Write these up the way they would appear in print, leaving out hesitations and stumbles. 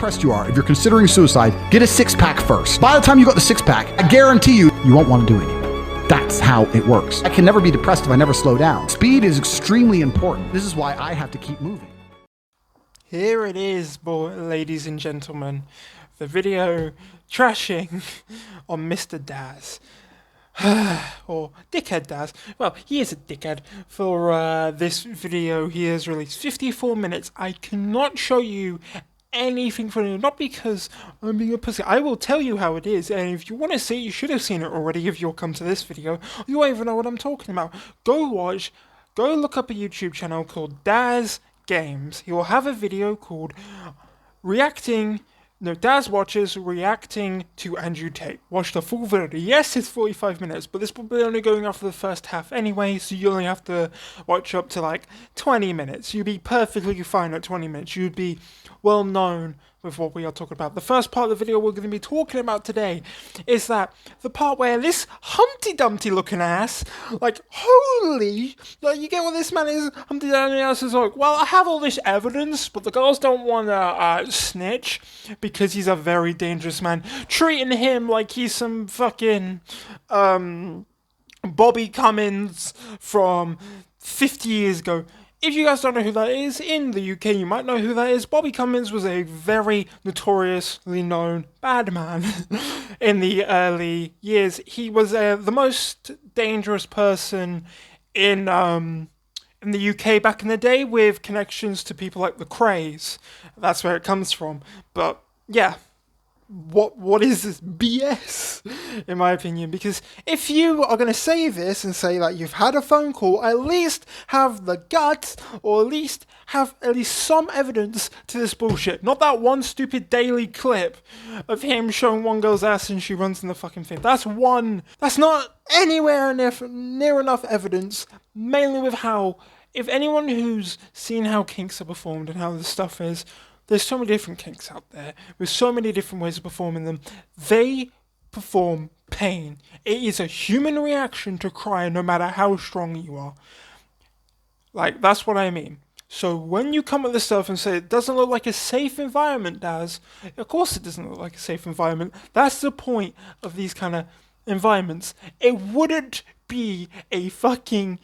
depressed you are, if you're considering suicide, get a six-pack first. By the time you got the six-pack, I guarantee you, you won't want to do it anymore. That's how it works. I can never be depressed if I never slow down. Speed is extremely important. This is why I have to keep moving. Here it is, ladies and gentlemen. The video trashing on Mr. Daz. Or Dickhead Daz. Well, he is a dickhead. For this video, he has released 54 minutes. I cannot show you anything from it, not because I'm being a pussy. I will tell you how it is, and if you want to see it, you should have seen it already if you'll come to this video. You won't even know what I'm talking about. Go look up a YouTube channel called Daz Games. He will have a video called Daz Watches reacting to Andrew Tate. Watch the full video. Yes, it's 45 minutes, but this will be only going off for the first half anyway, so you only have to watch up to like 20 minutes. You'd be perfectly fine at 20 minutes. You'd be well known with what we are talking about. The first part of the video we're going to be talking about today is that the part where this Humpty Dumpty looking ass, like, holy, like, you get what this man is. Humpty Dumpty ass is like, well, I have all this evidence, but the girls don't want to snitch because he's a very dangerous man, treating him like he's some fucking Bobby Cummins from 50 years ago. If you guys don't know who that is, in the UK you might know who that is. Bobby Cummins was a very notoriously known bad man in the early years. He was the most dangerous person in the UK back in the day, with connections to people like the Krays. That's where it comes from. But yeah, what is this BS, in my opinion? Because if you are going to say this and say that you've had a phone call, at least have the guts, or at least have some evidence to this bullshit. Not that one stupid daily clip of him showing one girl's ass and she runs in the fucking thing. That's not anywhere near enough evidence, mainly with how, if anyone who's seen how kinks are performed and how this stuff is, there's so many different kinks out there, with so many different ways of performing them. They perform pain. It is a human reaction to cry, no matter how strong you are. Like, that's what I mean. So when you come at this stuff and say it doesn't look like a safe environment, Daz, of course it doesn't look like a safe environment. That's the point of these kind of environments. It wouldn't be a fucking,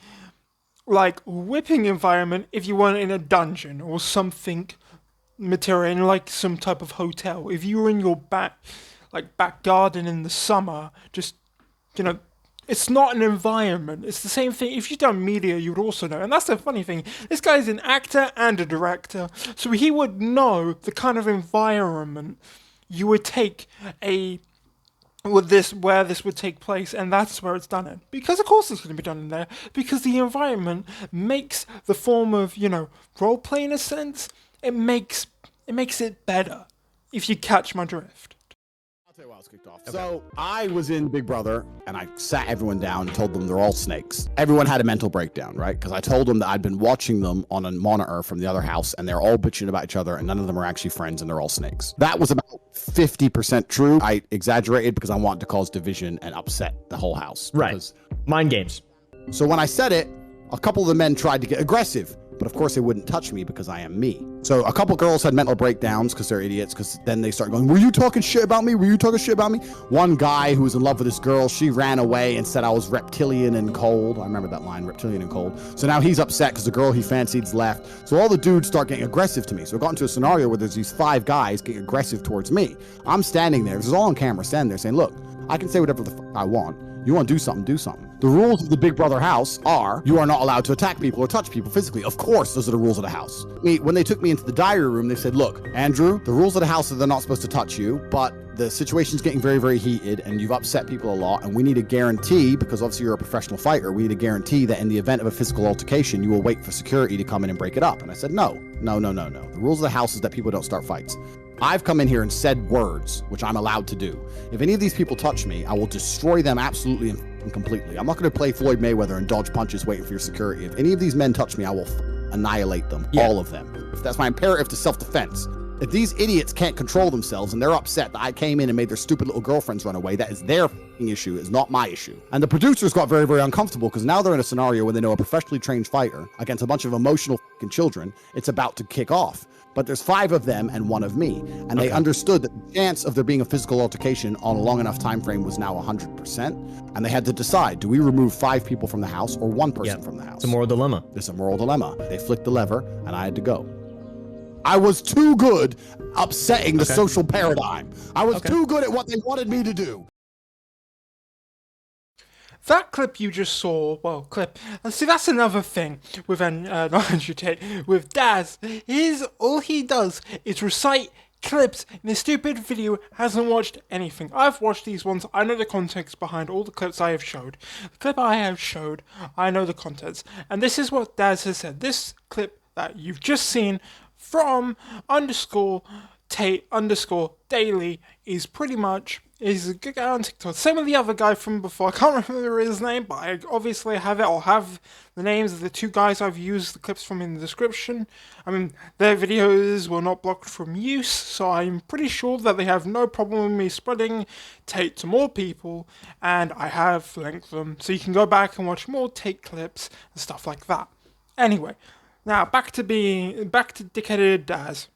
like, whipping environment if you weren't in a dungeon or something material, in like some type of hotel. If you were in your back garden in the summer, just, it's not an environment. It's the same thing. If you've done media, you would also know. And that's the funny thing. This guy's an actor and a director, so he would know the kind of environment you would take where this would take place, and that's where it's done in. Because of course it's going to be done in there, because the environment makes the form of, role-play in a sense. It makes it better, if you catch my drift. I'll tell you why I was kicked off. Okay. So I was in Big Brother, and I sat everyone down and told them they're all snakes. Everyone had a mental breakdown, right? Because I told them that I'd been watching them on a monitor from the other house, and they're all bitching about each other, and none of them are actually friends, and they're all snakes. That was about 50% true. I exaggerated because I wanted to cause division and upset the whole house. Right. Mind games. So when I said it, a couple of the men tried to get aggressive. But of course they wouldn't touch me because I am me. So a couple girls had mental breakdowns because they're idiots, because then they start going, were you talking shit about me? Were you talking shit about me? One guy who was in love with this girl, she ran away and said I was reptilian and cold. I remember that line, reptilian and cold. So now he's upset because the girl he fancied's left. So all the dudes start getting aggressive to me. So it got into a scenario where there's these 5 guys getting aggressive towards me. I'm standing there, this is all on camera, standing there saying, look, I can say whatever the fuck I want. You want to do something, do something. The rules of the Big Brother house are you are not allowed to attack people or touch people physically. Of course, those are the rules of the house. When they took me into the diary room, they said, look, Andrew, the rules of the house are they're not supposed to touch you, but the situation's getting very, very heated and you've upset people a lot, and we need a guarantee, because obviously you're a professional fighter, we need a guarantee that in the event of a physical altercation, you will wait for security to come in and break it up. And I said, no. The rules of the house is that people don't start fights. I've come in here and said words, which I'm allowed to do. If any of these people touch me, I will destroy them absolutely and completely. I'm not going to play Floyd Mayweather and dodge punches waiting for your security. If any of these men touch me, I will annihilate them, all of them. If that's my imperative to self-defense. If these idiots can't control themselves and they're upset that I came in and made their stupid little girlfriends run away, that is their issue, it's not my issue. And the producers got very, very uncomfortable because now they're in a scenario where they know a professionally trained fighter against a bunch of emotional children, it's about to kick off. But there's 5 of them and 1 of me. And they understood that the chance of there being a physical altercation on a long enough time frame was now 100%. And they had to decide, do we remove 5 people from the house or 1 person from the house? It's a moral dilemma. It's a moral dilemma. They flicked the lever and I had to go. I was too good upsetting the social paradigm. I was too good at what they wanted me to do. That clip you just saw, and see that's another thing with not Andrew Tate, with Daz. All he does is recite clips in his stupid video, hasn't watched anything. I've watched these ones, I know the context behind all the clips I have showed. The clip I have showed, I know the contents. And this is what Daz has said. This clip that you've just seen from _Tate_Daily is pretty much is a good guy on TikTok. Same with the other guy from before. I can't remember his name, but I obviously have it. I'll have the names of the 2 guys I've used the clips from in the description. I mean, their videos were not blocked from use, so I'm pretty sure that they have no problem with me spreading Tate to more people, and I have linked them, so you can go back and watch more Tate clips and stuff like that. Anyway, now back to dickheaded Daz.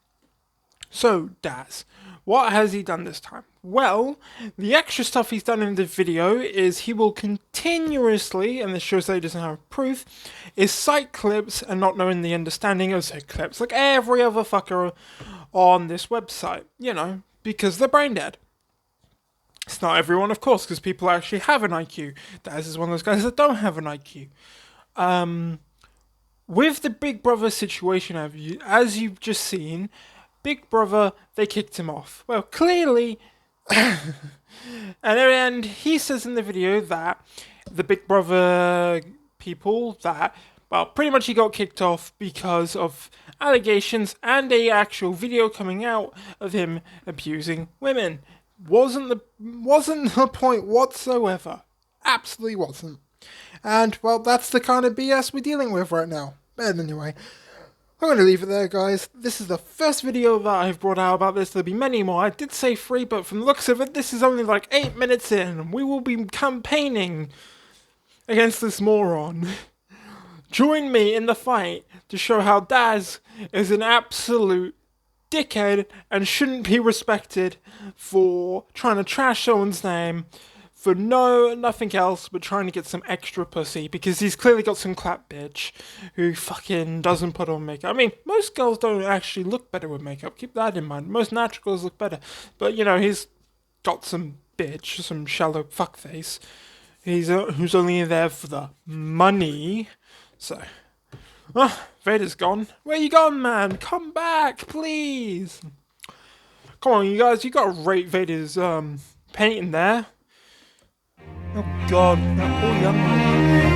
So, Daz, what has he done this time? Well, the extra stuff he's done in the video is he will continuously, and this shows that he doesn't have proof, is cite clips and not knowing the understanding of said clips, like every other fucker on this website, you know, because they're brain dead. It's not everyone, of course, because people actually have an IQ. Daz is one of those guys that don't have an IQ. With the Big Brother situation, as you've just seen, Big Brother, they kicked him off. Well, clearly, and he says in the video that the Big Brother people pretty much he got kicked off because of allegations and a actual video coming out of him abusing women. Wasn't the point whatsoever. Absolutely wasn't. And, well, that's the kind of BS we're dealing with right now. But anyway, I'm going to leave it there, guys. This is the first video that I've brought out about this. There'll be many more. I did say 3, but from the looks of it, this is only like 8 minutes in. We will be campaigning against this moron. Join me in the fight to show how Daz is an absolute dickhead and shouldn't be respected for trying to trash someone's name for nothing else but trying to get some extra pussy, because he's clearly got some clap bitch who fucking doesn't put on makeup. I mean, most girls don't actually look better with makeup, keep that in mind. Most natural girls look better, but you know, he's got some bitch, some shallow fuckface. Who's only there for the money. So, Vader's gone. Where you gone, man? Come back, please. Come on, you guys, you gotta rate Vader's painting there. Oh God, that poor young man.